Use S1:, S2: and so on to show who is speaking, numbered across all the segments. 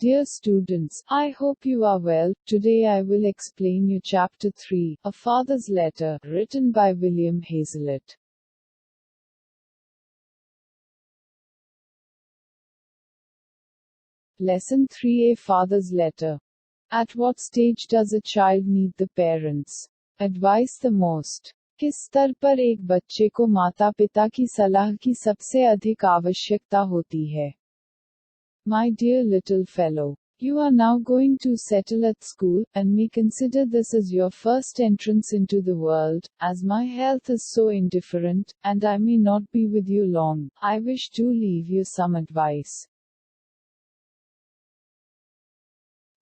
S1: Dear students, I hope you are well. Today I will explain you Chapter 3, A Father's Letter, written by William Hazlitt. Lesson 3, A Father's Letter. At what stage does a child need the parents' advice the most? किस स्तर पर एक बच्चे को माता-पिता की सलाह की सबसे अधिक आवश्यकता होती है? My dear little fellow, you are now going to settle at school, and may consider this as your first entrance into the world. As my health is so indifferent, and I may not be with you long, I wish to leave you some advice.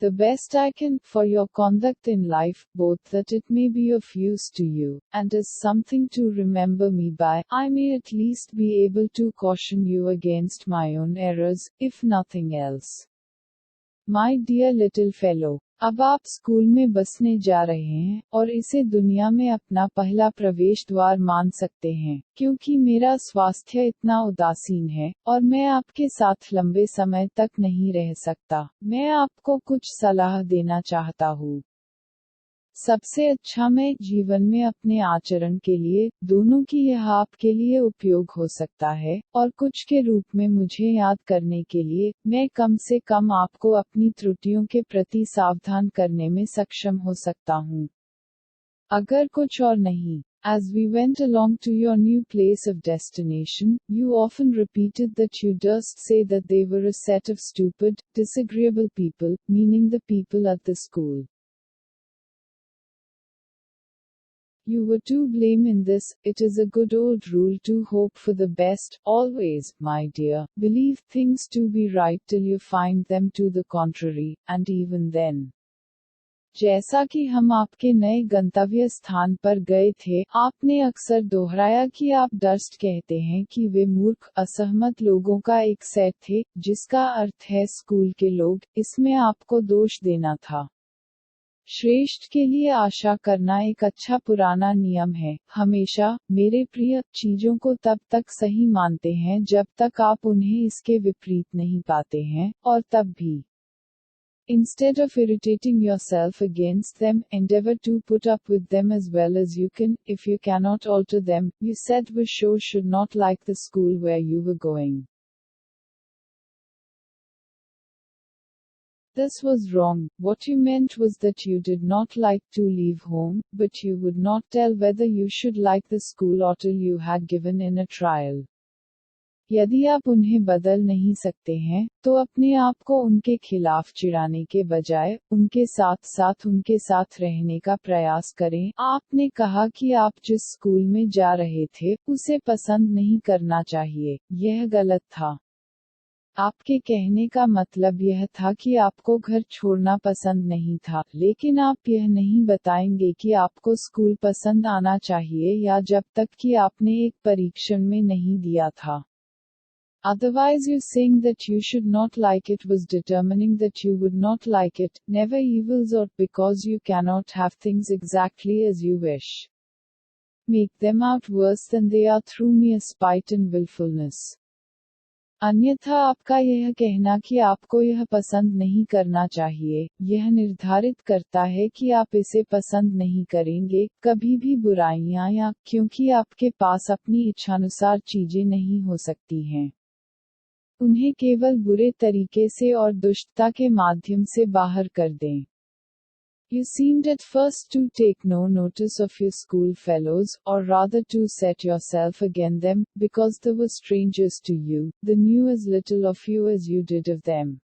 S1: The best I can, for your conduct in life, both that it may be of use to you, and as something to remember me by, I may at least be able to caution you against my own errors, if nothing else. My dear little fellow, अब आप school में बसने जा रहे हैं, और इसे दुनिया में अपना पहला प्रवेश द्वार मान सकते हैं, क्योंकि मेरा स्वास्थ्य इतना उदासीन है, और मैं आपके साथ लंबे समय तक नहीं रह सकता। मैं आपको कुछ सलाह देना चाहता हूँ। सबसे अच्छा मैं जीवन में अपने आचरण के लिए, दोनों की यह आपके लिए उपयोग हो सकता है, और कुछ के रूप में मुझे याद करने के लिए, मैं कम से कम आपको अपनी त्रुटियों के प्रति सावधान करने में सक्षम हो सकता हूँ। अगर कुछ और नहीं, as we went along to your new place of destination, you often repeated that you durst say that they were a set of stupid, disagreeable people, meaning the people at the school. You were to blame in this. It is a good old rule to hope for the best, always, my dear. Believe things to be right till you find them to the contrary, and even then. जैसा कि हम आपके नए गंतव्य स्थान पर गए थे, आपने अक्सर दोहराया कि आप डस्ट कहते हैं कि वे मूर्ख, असहमत लोगों का एक सेट थे, जिसका अर्थ है स्कूल के लोग। इसमें आपको दोष देना था। श्रेष्ठ के लिए आशा करना एक अच्छा पुराना नियम है। हमेशा, मेरे प्रिय, चीजों को तब तक सही मानते हैं जब तक आप उन्हें इसके विपरीत नहीं पाते हैं, और तब भी। Instead of irritating yourself against them, endeavor to put up with them as well as you can. If you cannot alter them, you said Wisho should not like the school where you were going. This was wrong. What you meant was that you did not like to leave home, but you would not tell whether you should like the school or till you had given in a trial. यदि आप उन्हें बदल नहीं सकते हैं, तो अपने आप को उनके खिलाफ चिढ़ाने के बजाय, उनके साथ साथ उनके साथ रहने का प्रयास करें। आपने कहा कि आप जिस स्कूल में जा रहे थे, उसे पसंद नहीं करना चाहिए। यह गलत था। आपके कहने का मतलब यह था कि आपको घर छोड़ना पसंद नहीं था, लेकिन आप यह नहीं बताएंगे कि आपको स्कूल पसंद आना चाहिए या जब तक कि आपने एक परीक्षण में नहीं दिया था। Otherwise you saying that you should not like it was determining that you would not like it. Never evils or because you cannot have things exactly as you wish. Make them out worse than they are through mere spite and willfulness. अन्यथा आपका यह कहना कि आपको यह पसंद नहीं करना चाहिए, यह निर्धारित करता है कि आप इसे पसंद नहीं करेंगे, कभी भी बुराइयां या, क्योंकि आपके पास अपनी इच्छानुसार चीजें नहीं हो सकती हैं। उन्हें केवल बुरे तरीके से और दुष्टता के माध्यम से बाहर कर दें। You seemed at first to take no notice of your school fellows, or rather to set yourself against them, because they were strangers to you, they knew as little of you as you did of them.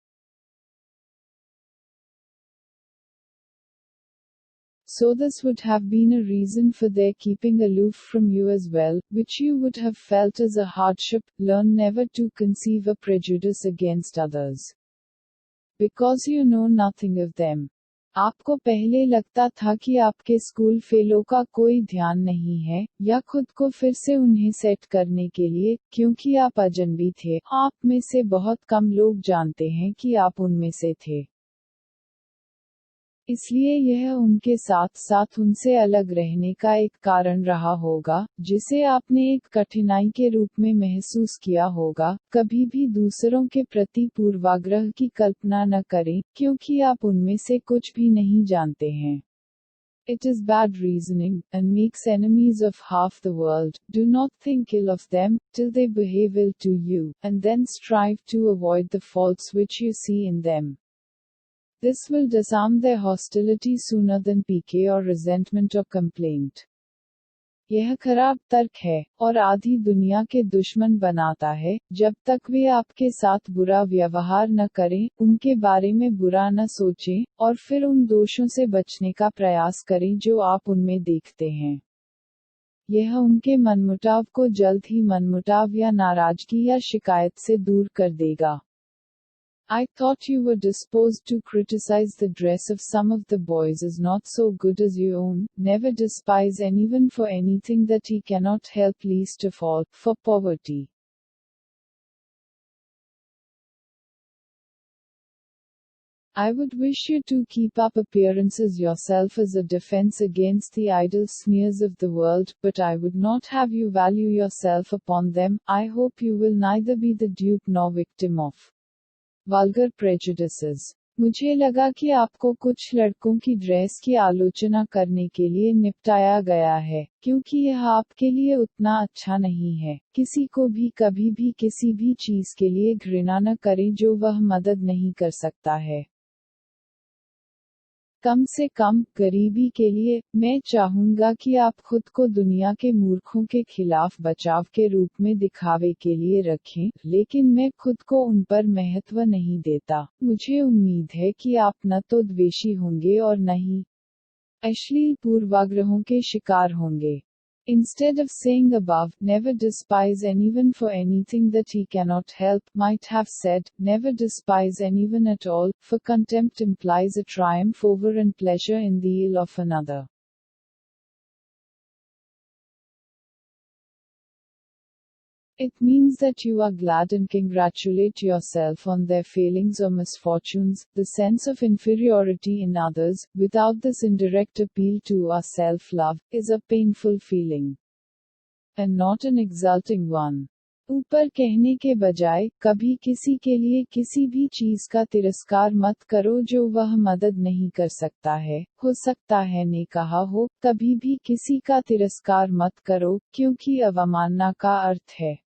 S1: So this would have been a reason for their keeping aloof from you as well, which you would have felt as a hardship. Learn never to conceive a prejudice against others, because you know nothing of them. आपको पहले लगता था कि आपके school fellow का कोई ध्यान नहीं है, या खुद को फिर से उन्हें सेट करने के लिए, क्योंकि आप अजनबी थे। आप में से बहुत कम लोग जानते हैं कि आप उनमें से थे। इसलिए यह उनके साथ साथ उनसे अलग रहने का एक कारण रहा होगा, जिसे आपने एक कठिनाई के रूप में महसूस किया होगा। कभी भी दूसरों के प्रति पूर्वाग्रह की कल्पना न करें, क्योंकि आप उनमें से कुछ भी नहीं जानते हैं। It is bad reasoning, and makes enemies of half the world. Do not think ill of them, till they behave ill to you, and then strive to avoid the faults which you see in them. This will disarm their hostility sooner than pique or resentment or complaint. यह खराब तर्क है, और आधी दुनिया के दुश्मन बनाता है, जब तक वे आपके साथ बुरा व्यवहार न करें, उनके बारे में बुरा न सोचें, और फिर उन दोषों से बचने का प्रयास करें जो आप उनमें देखते हैं। यह उनके मनमुटाव को जल्द ही मनमुटाव या नाराजगी या शिकायत से दूर कर देगा। I thought you were disposed to criticize the dress of some of the boys as not so good as your own. Never despise anyone for anything that he cannot help, least of all, for poverty. I would wish you to keep up appearances yourself as a defense against the idle sneers of the world, but I would not have you value yourself upon them. I hope you will neither be the dupe nor victim of vulgar prejudices. मुझे लगा कि आपको कुछ लड़कों की dress की आलोचना करने के लिए निपटाया गया है, क्योंकि यह आपके लिए उतना अच्छा नहीं है। किसी को भी कभी भी किसी भी चीज के लिए घृणा न करें जो वह मदद नहीं कर सकता है। कम से कम गरीबी के लिए, मैं चाहूंगा कि आप खुद को दुनिया के मूर्खों के खिलाफ बचाव के रूप में दिखावे के लिए रखें, लेकिन मैं खुद को उन पर महत्व नहीं देता। मुझे उम्मीद है कि आप न तो द्वेषी होंगे और न ही अश्लील पूर्वाग्रहों के शिकार होंगे। Instead of saying above, never despise anyone for anything that he cannot help, might have said, never despise anyone at all, for contempt implies a triumph over and pleasure in the ill of another. It means that you are glad and congratulate yourself on their failings or misfortunes. The sense of inferiority in others, without this indirect appeal to our self-love, is a painful feeling, and not an exulting one. ऊपर कहने के बजाय, कभी किसी के लिए किसी भी चीज का तिरस्कार मत करो जो वह मदद नहीं कर सकता है। हो सकता है ने कहा हो, कभी भी किसी का तिरस्कार मत करो, क्योंकि अवमानना का अर्थ है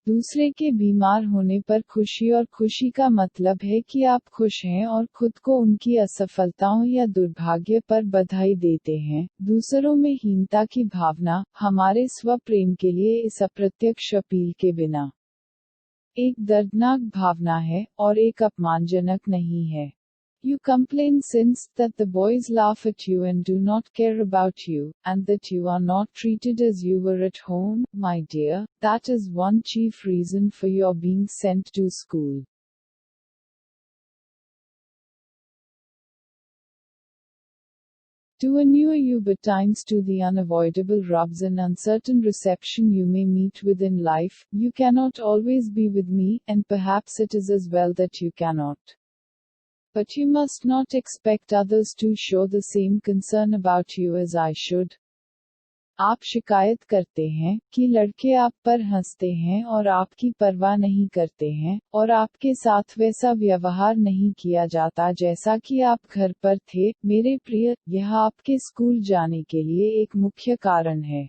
S1: दूसरे के बीमार होने पर खुशी, और खुशी का मतलब है कि आप खुश हैं और खुद को उनकी असफलताओं या दुर्भाग्य पर बधाई देते हैं। दूसरों में हीनता की भावना, हमारे स्व प्रेम के लिए इस अप्रत्यक्ष अपील के बिना एक दर्दनाक भावना है, और एक अपमानजनक नहीं है। You complain since that the boys laugh at you and do not care about you, and that you are not treated as you were at home, my dear. That is one chief reason for your being sent to school. To inure you betimes to the unavoidable rubs and uncertain reception you may meet with in life, you cannot always be with me, and perhaps it is as well that you cannot. But you must not expect others to show the same concern about you as I should. आप शिकायत करते हैं कि लड़के आप पर हंसते हैं और आपकी परवाह नहीं करते हैं, और आपके साथ वैसा व्यवहार नहीं किया जाता जैसा कि आप घर पर थे। मेरे प्रिय, यह आपके स्कूल जाने के लिए एक मुख्य कारण है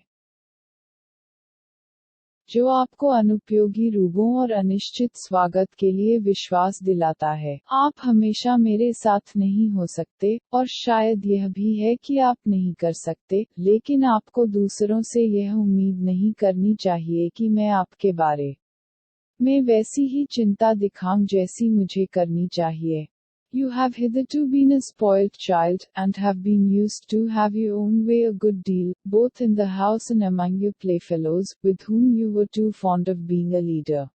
S1: जो आपको अनुपयोगी रूपों और अनिश्चित स्वागत के लिए विश्वास दिलाता है। आप हमेशा मेरे साथ नहीं हो सकते, और शायद यह भी है कि आप नहीं कर सकते, लेकिन आपको दूसरों से यह उम्मीद नहीं करनी चाहिए कि मैं आपके बारे में वैसी ही चिंता दिखाऊं जैसी मुझे करनी चाहिए। You have hitherto been a spoilt child, and have been used to have your own way a good deal, both in the house and among your playfellows, with whom you were too fond of being a leader.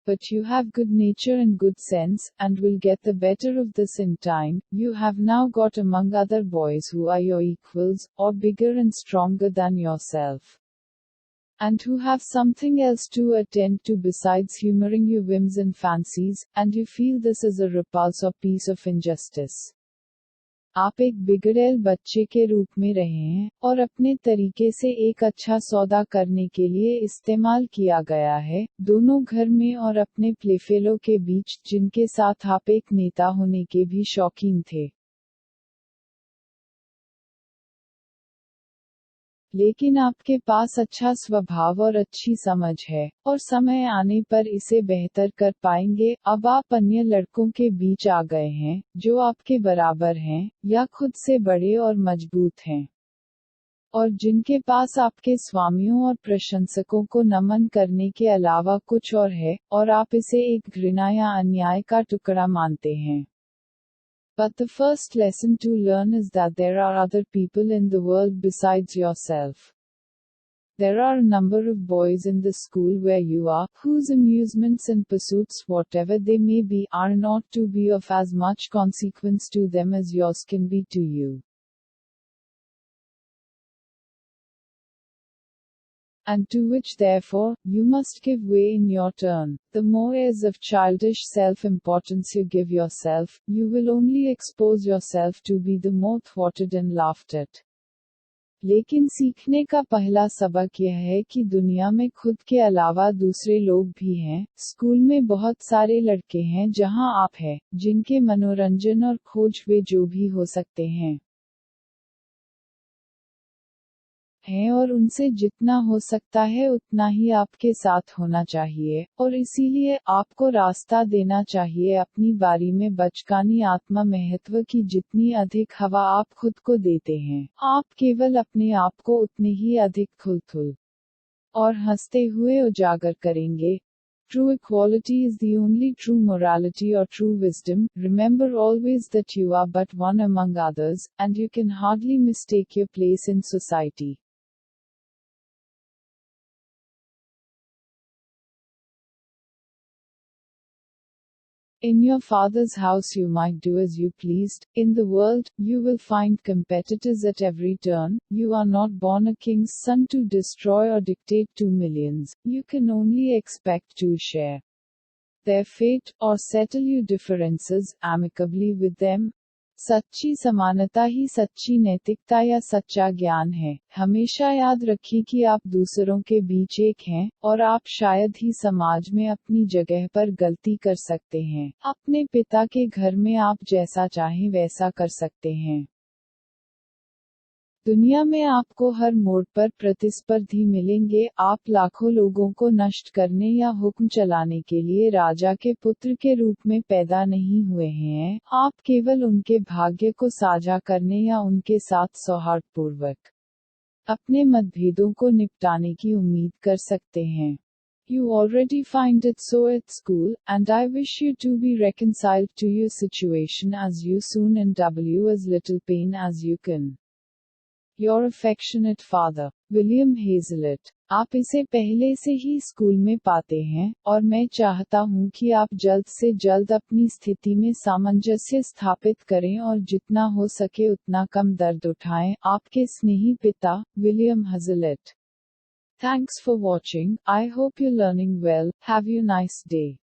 S1: But you have good nature and good sense, and will get the better of this in time. You have now got among other boys who are your equals, or bigger and stronger than yourself, and who have something else to attend to besides humoring your whims and fancies, and you feel this is a repulse or piece of injustice. आप एक बिगड़ैल बच्चे के रूप में रहे हैं, और अपने तरीके से एक अच्छा सौदा करने के लिए इस्तेमाल किया गया है, दोनों घर में और अपने प्लेफेलो के बीच, जिनके साथ आप एक नेता होने के भी शौकीन थे। लेकिन आपके पास अच्छा स्वभाव और अच्छी समझ है, और समय आने पर इसे बेहतर कर पाएंगे। अब आप अन्य लड़कों के बीच आ गए हैं, जो आपके बराबर हैं, या खुद से बड़े और मजबूत हैं, और जिनके पास आपके स्वामियों और प्रशंसकों को नमन करने के अलावा कुछ और है, और आप इसे एक घृणा या अन्याय का टुकड़ा मानते हैं। But the first lesson to learn is that there are other people in the world besides yourself. There are a number of boys in the school where you are, whose amusements and pursuits, whatever they may be, are not to be of as much consequence to them as yours can be to you. And to which therefore, you must give way in your turn. The more airs of childish self-importance you give yourself, you will only expose yourself to be the more thwarted and laughed at. लेकिन सीखने का पहला सबक यह है कि दुनिया में खुद के अलावा दूसरे लोग भी हैं। स्कूल में बहुत सारे लड़के हैं जहां आप हैं, जिनके मनोरंजन और खोज वे जो भी हो सकते हैं, और उनसे जितना हो सकता है उतना ही आपके साथ होना चाहिए, और इसीलिए आपको रास्ता देना चाहिए अपनी बारी में बचकानी आत्मा महत्व की जितनी अधिक हवा आप खुद को देते हैं, आप केवल अपने आप को उतने ही अधिक खुलथुल और हंसते हुए उजागर करेंगे। True equality is the only true morality or true wisdom. Remember always that you are but one among others, and you can hardly mistake your place in society. In your father's house you might do as you pleased. In the world, you will find competitors at every turn. You are not born a king's son to destroy or dictate to millions. You can only expect to share their fate, or settle your differences amicably with them. सच्ची समानता ही सच्ची नैतिकता या सच्चा ज्ञान है। हमेशा याद रखिए कि आप दूसरों के बीच एक हैं, और आप शायद ही समाज में अपनी जगह पर गलती कर सकते हैं। अपने पिता के घर में आप जैसा चाहें वैसा कर सकते हैं। दुनिया में आपको हर मोड़ पर प्रतिस्पर्धी मिलेंगे। आप लाखों लोगों को नष्ट करने या हुक्म चलाने के लिए राजा के पुत्र के रूप में पैदा नहीं हुए हैं। आप केवल उनके भाग्य को साझा करने या उनके साथ सौहार्दपूर्वक अपने मतभेदों को निपटाने की उम्मीद कर सकते हैं। You already find it so at school, and I wish you to be reconciled to your situation as you soon endure as little pain as you can. Your affectionate father, William Hazlitt। आप इसे पहले से ही school में पाते हैं, और मैं चाहता हूँ कि आप जल्द से जल्द अपनी स्थिति में सामंजस्य स्थापित करें और जितना हो सके उतना कम दर्द उठाएं। आपके स्नेही पिता, William हेज़लिट। Thanks for watching. I hope you're learning well. Have a nice day.